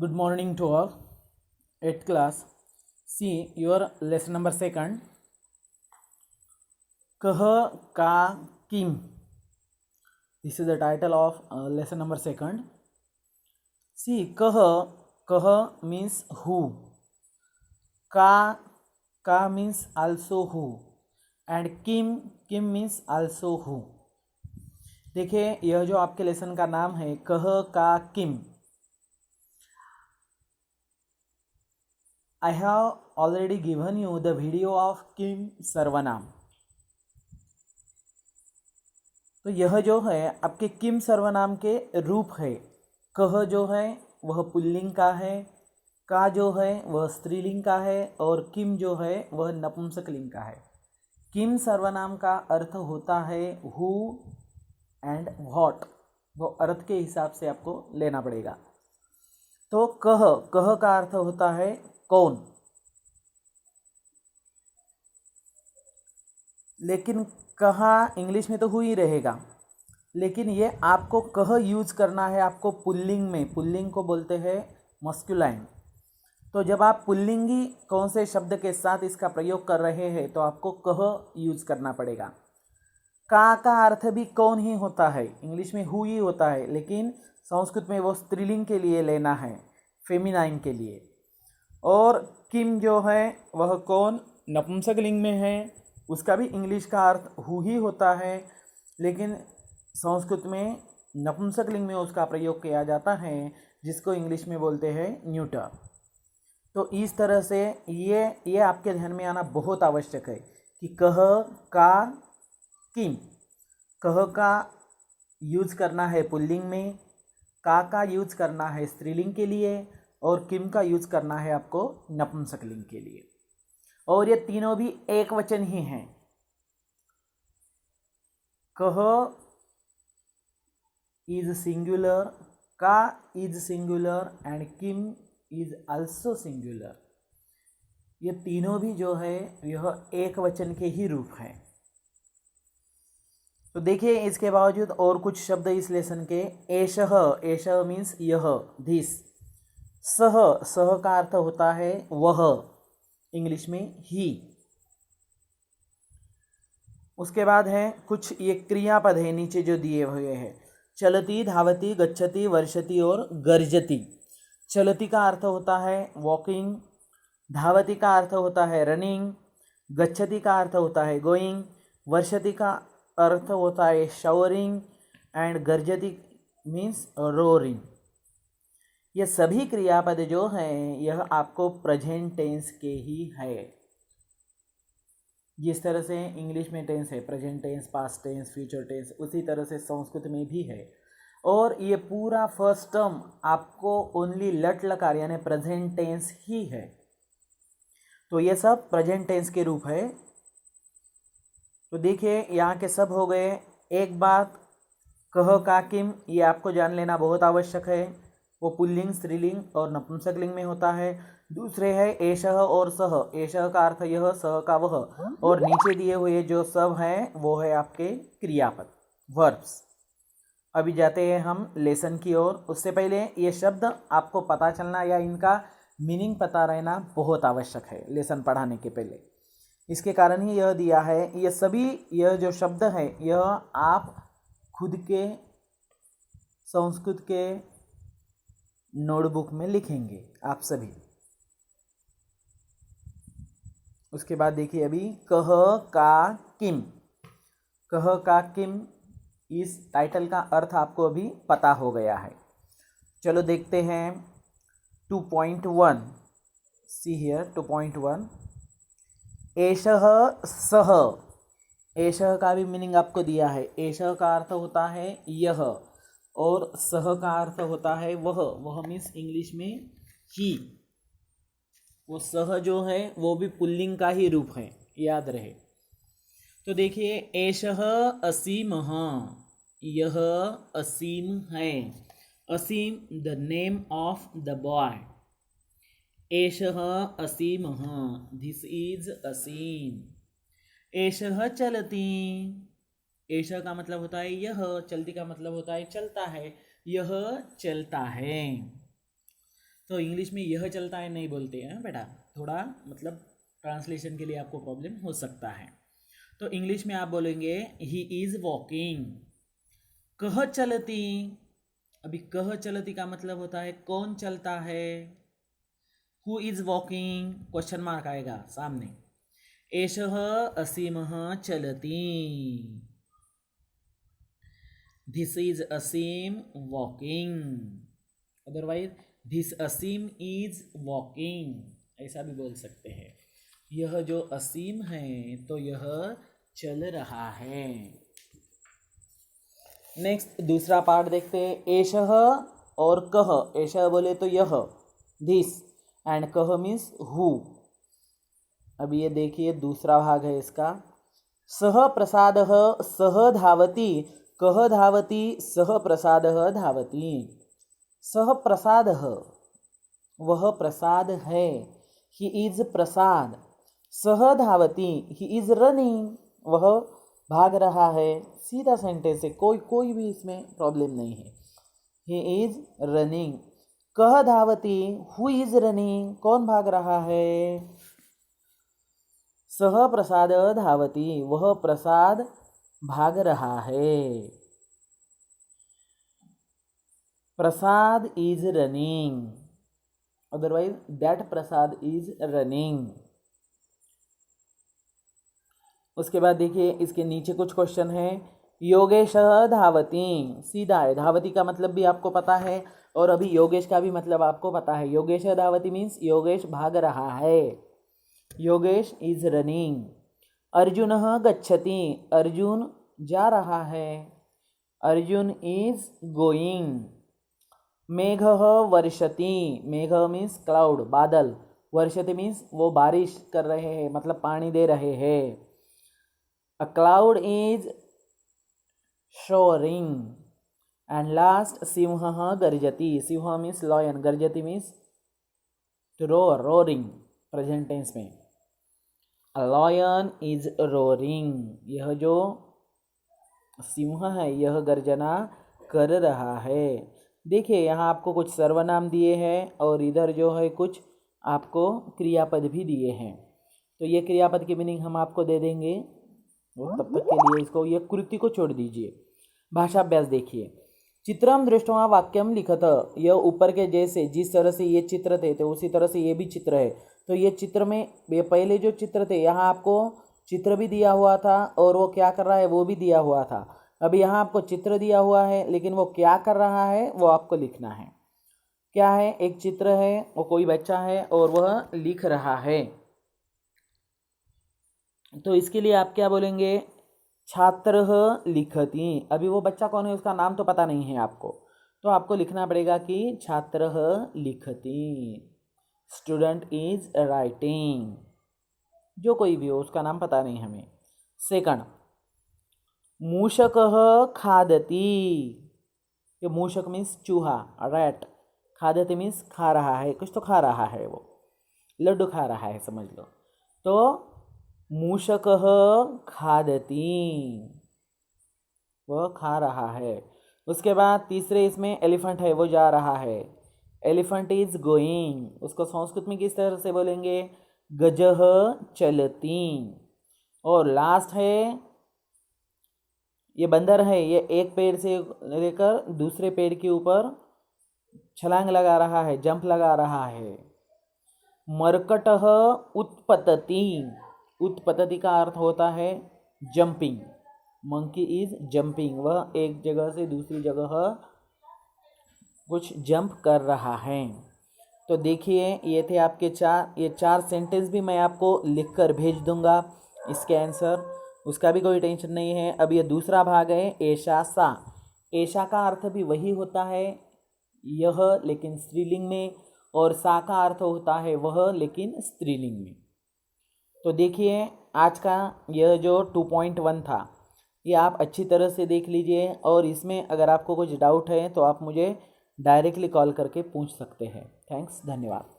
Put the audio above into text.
Good morning to all. 8th class. See your lesson number 2. Kah ka kim. This is the title of lesson number 2. See kah means who. Ka means also who. And kim means also who. देखिए यह जो आपके lesson का नाम है कह का किम. I have already given you the video of किम सर्वनाम. तो यह जो है आपके किम सर्वनाम के रूप है. कह जो है वह पुल्लिंग का है, का जो है वह स्त्रीलिंग का है और किम जो है वह नपुंसकलिंग का है. किम सर्वनाम का अर्थ होता है हु एंड व्हाट. वो अर्थ के हिसाब से आपको लेना पड़ेगा. तो कह का अर्थ होता है कौन, लेकिन कहा इंग्लिश में तो हु ही रहेगा, लेकिन ये आपको कह यूज करना है आपको पुल्लिंग में. पुल्लिंग को बोलते हैं मस्कुलाइन. तो जब आप पुल्लिंगी कौन से शब्द के साथ इसका प्रयोग कर रहे हैं तो आपको कह यूज करना पड़ेगा. का अर्थ भी कौन ही होता है, इंग्लिश में हु ही होता है, लेकिन संस्कृत में वो स्त्रीलिंग के लिए लेना है, फेमिनाइन के लिए. और किम जो है वह कौन नपुंसकलिंग में है, उसका भी इंग्लिश का अर्थ हु ही होता है, लेकिन संस्कृत में नपुंसकलिंग में उसका प्रयोग किया जाता है जिसको इंग्लिश में बोलते हैं न्यूटर. तो इस तरह से ये आपके ध्यान में आना बहुत आवश्यक है कि कह का किम. कह का यूज करना है पुल्लिंग में, का यूज करना है स्त्रीलिंग के लिए और किम का यूज करना है आपको नपुंसकलिंग के लिए. और ये तीनों भी एक वचन ही हैं. कह इज सिंगुलर, का is singular and Kim is also singular. ये तीनों भी जो है यह एक वचन के ही रूप हैं. तो देखिए इसके बावजूद और कुछ शब्द इस लेसन के. एषः मीन्स यह, दिस. सह का अर्थ होता है वह, इंग्लिश में ही. उसके बाद है कुछ ये क्रियापद है नीचे जो दिए हुए हैं. चलती, धावती, गच्छति, वर्षति और गर्जति. चलती का अर्थ होता है वॉकिंग, धावती का अर्थ होता है रनिंग, गच्छति का अर्थ होता है गोइंग, वर्षति का अर्थ होता है शावरिंग एंड गर्जति मीन्स रोरिंग. ये सभी क्रियापद जो हैं यह आपको प्रेजेंट टेंस के ही है. जिस तरह से इंग्लिश में टेंस है present tense, past tense, future tense, उसी तरह से संस्कृत में भी है. और ये पूरा फर्स्ट टर्म आपको ओनली लट लकार यानी प्रेजेंट टेंस ही है. तो ये सब प्रेजेंट टेंस के रूप है. तो देखिए यहाँ के सब हो गए. एक बात कह का किम ये आपको जान लेना बहुत आवश्यक है. वो पुल्लिंग, स्त्रीलिंग और नपुंसकलिंग में होता है. दूसरे है एषः और सह. एषः का अर्थ यह, सह का वह, और नीचे दिए हुए जो सब हैं वो है आपके क्रियापद, वर्ब्स. अभी जाते हैं हम लेसन की ओर. उससे पहले ये शब्द आपको पता चलना या इनका मीनिंग पता रहना बहुत आवश्यक है लेसन पढ़ाने के पहले. इसके कारण ही यह दिया है. ये सभी यह जो शब्द है यह आप खुद के संस्कृत के नोटबुक में लिखेंगे आप सभी. उसके बाद देखिए अभी कह का किम. कह का किम इस टाइटल का अर्थ आपको अभी पता हो गया है. चलो देखते हैं 2.1. See here 2.1. एषः सह. एषः का भी मीनिंग आपको दिया है. एषः का अर्थ होता है यह और सह का अर्थ होता है वह मीन्स इंग्लिश में ही. वो सह जो है वो भी पुल्लिंग का ही रूप है, याद रहे. तो देखिए एषः असीमः, यह असीम है. Aseem the name of the boy. एषः असीमः, दिस इज असीम. एषः चलति. एषः का मतलब होता है यह, चलती का मतलब होता है चलता है, यह चलता है. तो इंग्लिश में यह चलता है नहीं बोलते हैं बेटा, थोड़ा मतलब ट्रांसलेशन के लिए आपको प्रॉब्लम हो सकता है। तो इंग्लिश में आप बोलेंगे ही इज़ वॉकिंग। कह चलती, अभी कह चलती का मतलब होता है कौन चलता है। Who is walking, question mark आएगा सामने। एषः असीमः चलति, this is Aseem walking, otherwise this Aseem is walking, ऐसा भी बोल सकते हैं। यह जो असीम है तो यह चल रहा है। नेक्स्ट दूसरा पार्ट देखते हैं। एषः और कह, एषः बोले तो यह, दिस, एंड कह मीन्स हु। अभी ये देखिए दूसरा भाग है इसका। सह प्रसादः सह धावति, कह धावति सह प्रसादः धावति। सह प्रसादः, वह प्रसाद है, ही इज प्रसाद। सह धावति, ही इज रनिंग, वह भाग रहा है। सीधा सेंटेंस है, कोई भी इसमें प्रॉब्लम नहीं है। He is running. कह धावति, हु इज रनिंग, कौन भाग रहा है। सह प्रसाद धावति, वह प्रसाद भाग रहा है। Prasad is running, otherwise that Prasad is running. उसके बाद देखिए इसके नीचे कुछ क्वेश्चन है। योगेश धावति, सीधा है, धावति का मतलब भी आपको पता है और अभी योगेश का भी मतलब आपको पता है। योगेश धावति मीन्स योगेश भाग रहा है, योगेश इज रनिंग। अर्जुन गच्छति, अर्जुन जा रहा है, अर्जुन इज गोइंग। मेघ वर्षति, मेघ मीन्स क्लाउड, बादल, वर्षति मीन्स वो बारिश कर रहे हैं, मतलब पानी दे रहे हैं। A cloud is showering. And last सिंह गर्जति, सिंह मीन्स लॉयन, गर्जति means to roar, roaring present tense में। अ लॉयन इज रोरिंग, यह जो सिंह है यह गर्जना कर रहा है। देखिए यहाँ आपको कुछ सर्वनाम दिए हैं और इधर जो है कुछ आपको क्रियापद भी दिए हैं। तो ये क्रियापद की मीनिंग हम आपको दे देंगे, वो तब तक के लिए इसको ये कृति को छोड़ दीजिए। भाषा अभ्यास देखिए। चित्रम दृष्ट्वा वाक्यम लिखत, यह ऊपर के जैसे जिस तरह से ये चित्र थे तो उसी तरह से ये भी चित्र है। तो ये चित्र में ये पहले जो चित्र थे यहाँ आपको चित्र भी दिया हुआ था और वो क्या कर रहा है वो भी दिया हुआ था। अभी यहाँ आपको चित्र दिया हुआ है लेकिन वो क्या कर रहा है वो आपको लिखना है। क्या है, एक चित्र है, वो कोई बच्चा है और वह लिख रहा है। तो इसके लिए आप क्या बोलेंगे, छात्रः लिखति। अभी वो बच्चा कौन है उसका नाम तो पता नहीं है आपको, तो आपको लिखना पड़ेगा कि छात्रः लिखति, स्टूडेंट इज राइटिंग। जो कोई भी हो उसका नाम पता नहीं हमें। सेकंड, मूषकः खादति, ये मूषक मीन्स चूहा, रैट, खादति मीन्स खा रहा है, कुछ तो खा रहा है, वो लड्डू खा रहा है समझ लो। तो मूषकः खादति, वह खा रहा है। उसके बाद तीसरे इसमें एलिफेंट है, वो जा रहा है, एलिफेंट इज गोइंग। उसको संस्कृत में किस तरह से बोलेंगे, गजः चलति। और लास्ट है ये बंदर है, ये एक पेड़ से लेकर दूसरे पेड़ के ऊपर छलांग लगा रहा है, जंप लगा रहा है। मर्कटः उत्पतति, उत्पतति का अर्थ होता है जंपिंग, मंकी इज जंपिंग, वह एक जगह से दूसरी जगह कुछ जंप कर रहा है। तो देखिए ये थे आपके चार सेंटेंस भी मैं आपको लिखकर भेज दूंगा इसके आंसर, उसका भी कोई टेंशन नहीं है। अब ये दूसरा भाग है एषा सा। एषा का अर्थ भी वही होता है यह, लेकिन स्त्रीलिंग में, और सा का अर्थ होता है वह, लेकिन स्त्रीलिंग में। तो देखिए आज का यह जो 2.1 था ये आप अच्छी तरह से देख लीजिए, और इसमें अगर आपको कुछ डाउट है तो आप मुझे डायरेक्टली कॉल करके पूछ सकते हैं। थैंक्स, धन्यवाद।